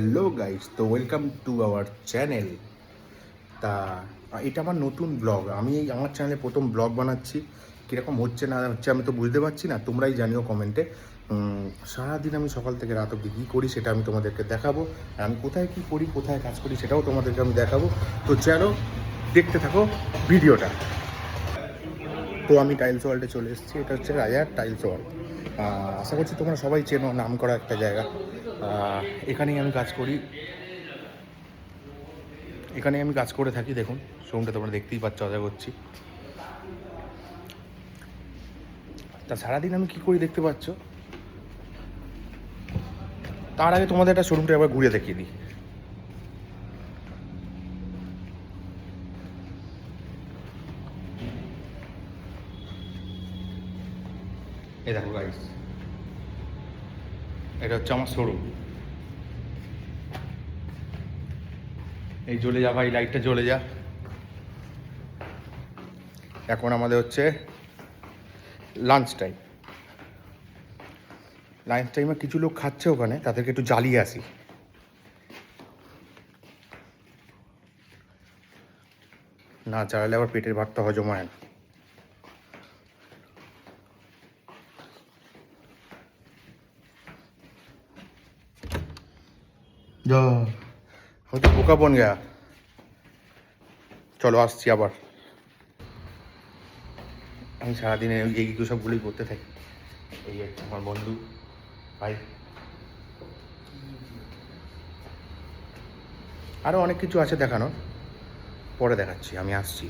Hello guys, তো welcome to our channel. তা এটা আমার নতুন ব্লগ। আমি আমার চ্যানেলে প্রথম ব্লগ বানাচ্ছি। কীরকম হচ্ছে না হচ্ছে আমি তো বুঝতে পারছি না, তোমরাই জানিও কমেন্টে। সারাদিন আমি সকাল থেকে রাত অবধি কী করি সেটা আমি তোমাদেরকে দেখাবো। আর আমি কোথায় কী করি, কোথায় কাজ করি সেটাও তোমাদেরকে আমি দেখাবো। তো চলো দেখতে থাকো ভিডিওটা। তো আমি টাইলস ওয়ার্ল্ডে চলে এসেছি। এটা হচ্ছে রাজার টাইলস ওয়ার্ল্ড। আশা করছি তোমরা সবাই চেনো, নাম করা একটা জায়গা। এখানেই আমি কাজ করি, এখানে আমি কাজ করে থাকি। দেখুন শোরুমটা তোমরা দেখতেই পাচ্ছ, আশা করছি। তা সারাদিন আমি কী করি দেখতে পাচ্ছ। তার আগে তোমাদের একটা শোরুমটা একবার ঘুরে দেখিয়ে দিই। এই দেখো গাইস, এটা হচ্ছে আমার শোরুম। এই জ্বলে যা ভাই, লাইটটা জ্বলে যা। এখন আমাদের হচ্ছে লাঞ্চ টাইম। লাঞ্চ টাইমে কিছু লোক খাচ্ছে ওখানে, তাদেরকে একটু জ্বালিয়ে আসি। না জ্বালালে আবার পেটের ভাতটা হজম হয় না। হয়তো বোকা বন গেয়া। চলো আসছি আবার। আমি সারাদিনে এইগুলো সবগুলোই করতে থাকি। এই হচ্ছে আমার বন্ধু ভাই। আরও অনেক কিছু আছে দেখানোর, পরে দেখাচ্ছি, আমি আসছি।